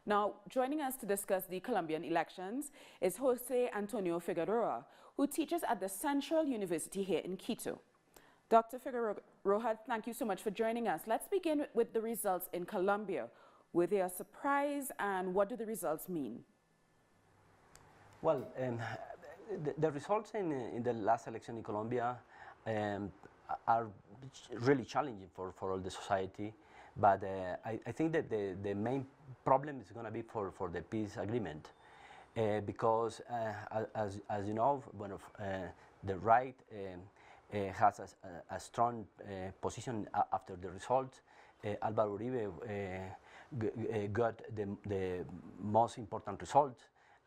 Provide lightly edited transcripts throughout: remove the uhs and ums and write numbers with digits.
Now, joining us to discuss the Colombian elections is Jose Antonio Figueroa, who teaches at the Central University here in Quito. Dr. Figueroa, thank you so much for joining us. Let's begin with the results in Colombia. Were they a surprise, and what do the results mean? Well, the results in the last election in Colombia are really challenging for all the society, but I think that the main problem is going to be for the peace agreement, because as you know, the right has a strong position after the results. Álvaro Uribe got the most important result,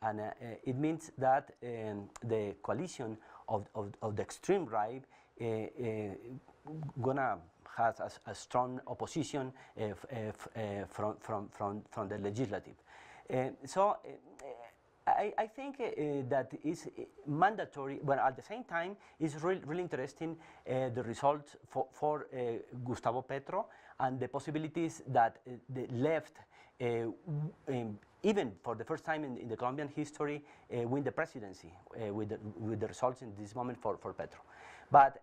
and it means that the coalition of the extreme right gonna has a strong opposition from the legislative. So I think that is mandatory, but at the same time, it's really interesting the results for Gustavo Petro and the possibilities that the left, even for the first time in the Colombian history, win the presidency with the results in this moment for Petro. But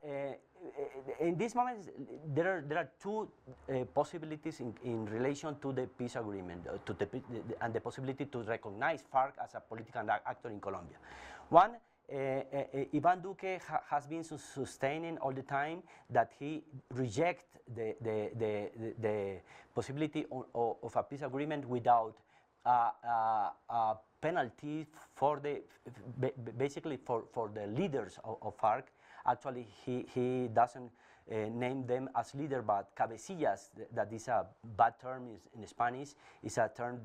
in this moment, there are two possibilities in relation to the peace agreement, and the possibility to recognize FARC as a political actor in Colombia. One, Iván Duque has been sustaining all the time that he rejects the possibility of a peace agreement without a penalty for basically for the leaders of FARC. Actually, he doesn't name them as leader, but cabecillas, that is a bad term in Spanish, is a term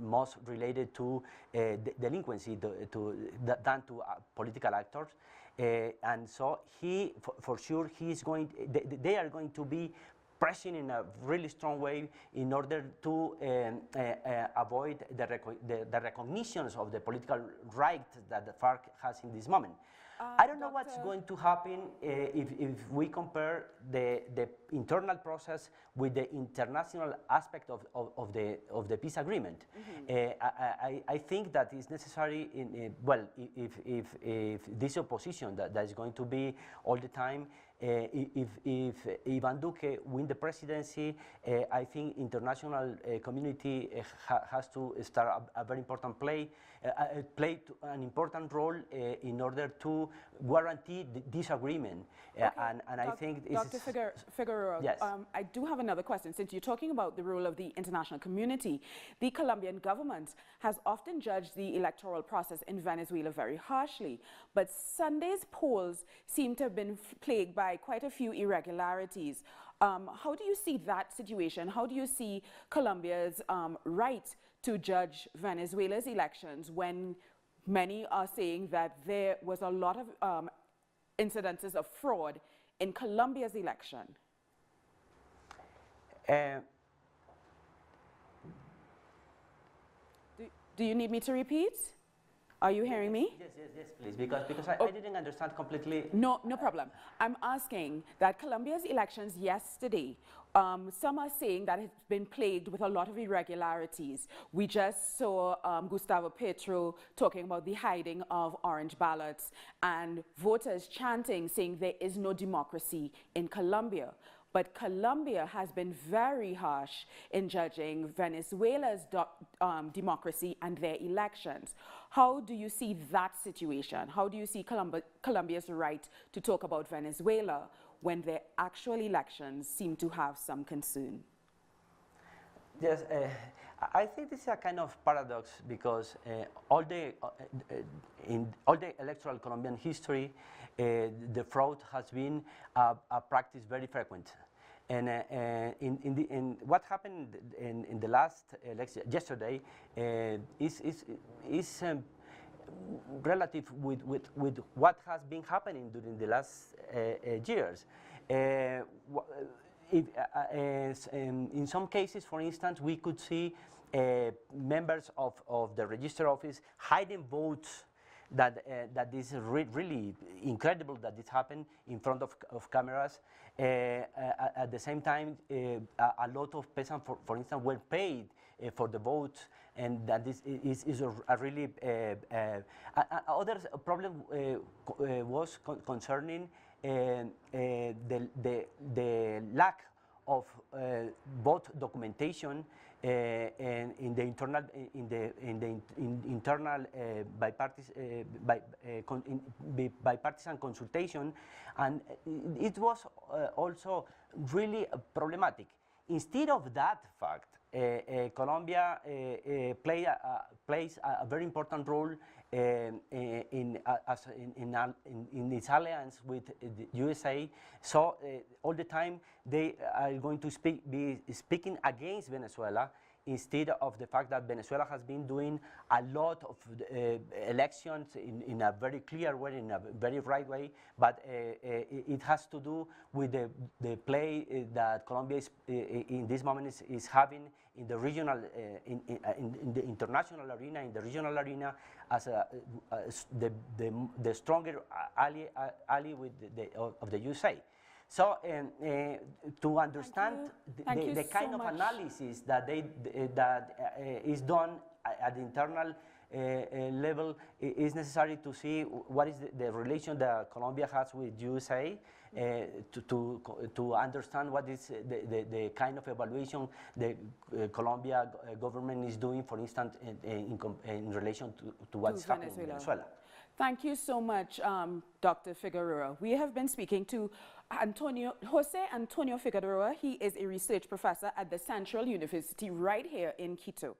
most related to delinquency than to political actors. And so he, for sure, they are going to be pressing in a really strong way in order to avoid the recognitions of the political right that the FARC has in this moment. I don't know what's going to happen if we compare the internal process with the international aspect of the peace agreement. Mm-hmm. I think that is necessary if this opposition that is going to be all the time, if Iván Duque win the presidency, I think international community has to start a very important play an important role in order to guarantee this agreement. Okay. And I think Dr. Figueroa, yes. I do have another question. Since you're talking about the role of the international community, the Colombian government has often judged the electoral process in Venezuela very harshly, but Sunday's polls seem to have been plagued by quite a few irregularities. How do you see that situation? How do you see Colombia's right to judge Venezuela's elections when many are saying that there was a lot of incidences of fraud in Colombia's election? Do you need me to repeat? Are you hearing me? Yes, please, because I didn't understand completely. No problem. I'm asking that Colombia's elections yesterday, some are saying that it's been plagued with a lot of irregularities. We just saw Gustavo Petro talking about the hiding of orange ballots and voters chanting, saying there is no democracy in Colombia. But Colombia has been very harsh in judging Venezuela's democracy and their elections. How do you see that situation? How do you see Colombia's right to talk about Venezuela when their actual elections seem to have some concern? Yes, I think this is a kind of paradox because in all the electoral Colombian history, the fraud has been a practice very frequent. And in what happened in the last election yesterday is relative with what has been happening during the last years. In some cases, for instance, we could see members of the register office hiding votes that is really incredible that this happened in front of cameras. At the same time, a lot of peasants, for instance, were paid for the vote, and that this is a really other problem was concerning the lack of both documentation and in the internal bipartisan consultation, and it was also really problematic. Instead of that fact, Colombia plays a very important role in its alliance with the USA. So all the time they are going to be speaking against Venezuela, instead of the fact that Venezuela has been doing a lot of elections in a very clear way, in a very right way, but it has to do with the play that Colombia is, in this moment is having in the regional, in the international arena, in the regional arena, as the stronger ally with of the USA. So to understand the kind of analysis that is done at the internal level, is necessary to see what is the relation that Colombia has with USA, to understand what is the kind of evaluation the Colombia government is doing, for instance, in relation to what's happening in Venezuela. Thank you so much, Dr. Figueroa. We have been speaking to Jose Antonio Figueroa. He is a research professor at the Central University right here in Quito.